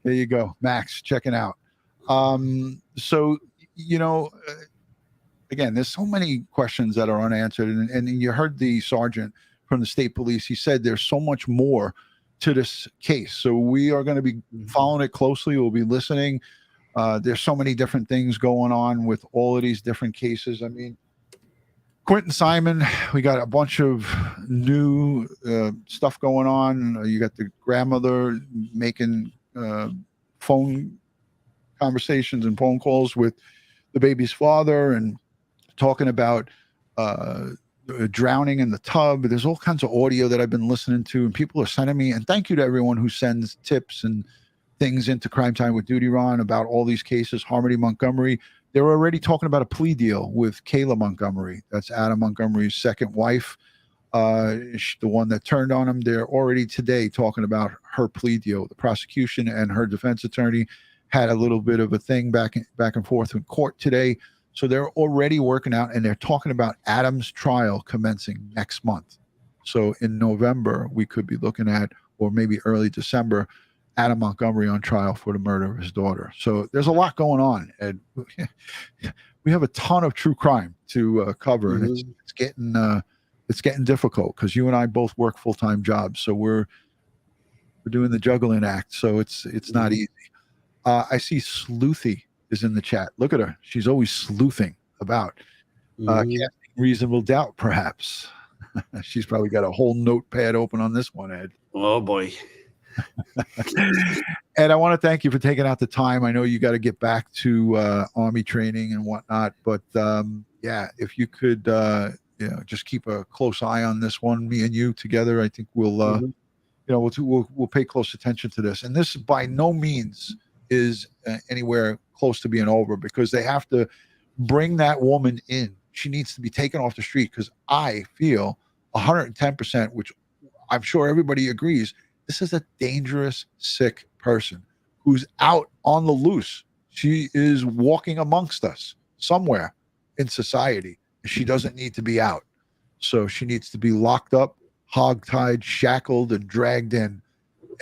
There you go, Max, checking out. So, again, there's so many questions that are unanswered, and you heard the sergeant from the state police. He said there's so much more to this case. So we are going to be following it closely. We'll be listening. There's so many different things going on with all of these different cases. I mean, Quentin Simon, we got a bunch of new stuff going on. You got the grandmother making phone conversations and phone calls with the baby's father and talking about drowning in the tub. There's all kinds of audio that I've been listening to, and people are sending me. And thank you to everyone who sends tips and things into Crime Time with DutyRon about all these cases. Harmony Montgomery, they're already talking about a plea deal with Kayla Montgomery. That's Adam Montgomery's second wife, the one that turned on him. They're already today talking about her plea deal. The prosecution and her defense attorney had a little bit of a thing back and forth in court today. So they're already working out, and they're talking about Adam's trial commencing next month. So in November, we could be looking at, or maybe early December, Adam Montgomery on trial for the murder of his daughter. So there's a lot going on, and we have a ton of true crime to cover, and it's getting difficult because you and I both work full-time jobs, so we're doing the juggling act. So it's not easy. I see Sleuthy is in the chat. Look at her; she's always sleuthing about casting reasonable doubt, perhaps. She's probably got a whole notepad open on this one, Ed. Oh boy. Ed, I want to thank you for taking out the time. I know you got to get back to Army training and whatnot, but yeah, if you could, just keep a close eye on this one, me and you together. I think we'll pay close attention to this. And this by no means is anywhere close to being over, because they have to bring that woman in. She needs to be taken off the street, because I feel 110%, which I'm sure everybody agrees, this is a dangerous, sick person who's out on the loose. She is walking amongst us somewhere in society. She doesn't need to be out. So she needs to be locked up, hogtied, shackled, and dragged in,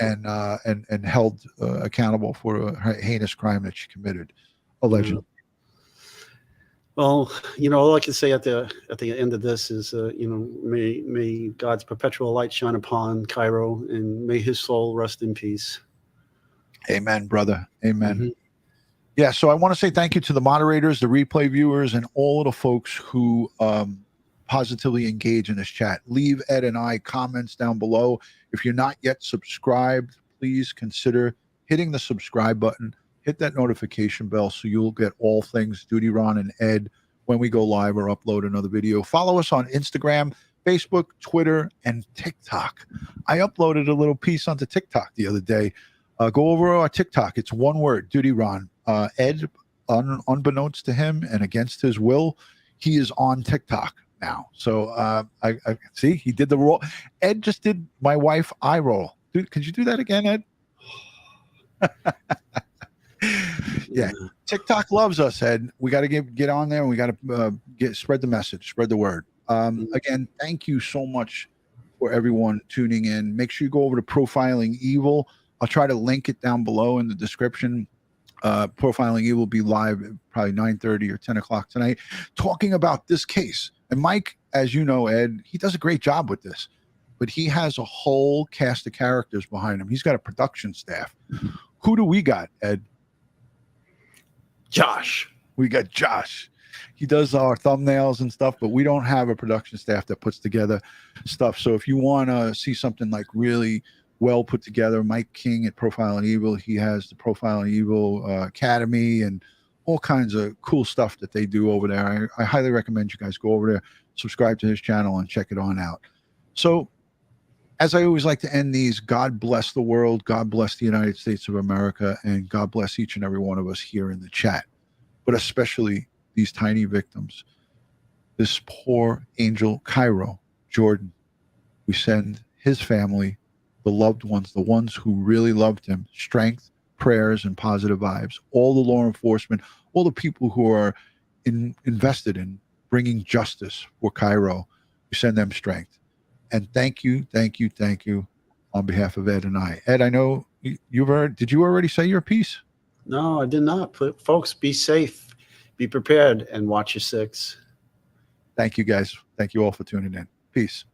and held accountable for a heinous crime that she committed, allegedly. Well, all I can say at the end of this is, may God's perpetual light shine upon Cairo, and may his soul rest in peace. Amen, brother. Amen. Yeah, so I want to say thank you to the moderators, the replay viewers, and all of the folks who positively engage in this chat. Leave Ed and I comments down below. If you're not yet subscribed, please consider hitting the subscribe button. Hit that notification bell so you'll get all things DutyRon and Ed when we go live or upload another video. Follow us on Instagram, Facebook, Twitter, and TikTok. I uploaded a little piece onto TikTok the other day. Go over our TikTok. It's one word, DutyRon. Ed, unbeknownst to him and against his will, he is on TikTok now. So I see he did the roll. Ed just did my wife eye roll. Dude, could you do that again, Ed? Yeah, TikTok loves us, Ed. We got to get on there, and we got to spread the message, spread the word. Again, thank you so much for everyone tuning in. Make sure you go over to Profiling Evil. I'll try to link it down below in the description. Profiling Evil will be live at probably 9:30 or 10 o'clock tonight, talking about this case. And Mike, as you know, Ed, he does a great job with this, but he has a whole cast of characters behind him. He's got a production staff. Who do we got, Ed? Josh. We got Josh. He does our thumbnails and stuff, but we don't have a production staff that puts together stuff. So if you want to see something like really well put together, Mike King at Profiling Evil, he has the Profiling Evil Academy and all kinds of cool stuff that they do over there. I highly recommend you guys go over there, subscribe to his channel, and check it on out. So as I always like to end these, God bless the world, God bless the United States of America, and God bless each and every one of us here in the chat, but especially these tiny victims. This poor angel, Cairo Jordan. We send his family, the loved ones, the ones who really loved him, strength, prayers, and positive vibes. All the law enforcement, all the people who are invested in bringing justice for Cairo, we send them strength. And thank you on behalf of Ed and I. Ed, I know did you already say your piece? No, I did not. Folks, be safe, be prepared, and watch your six. Thank you, guys. Thank you all for tuning in. Peace.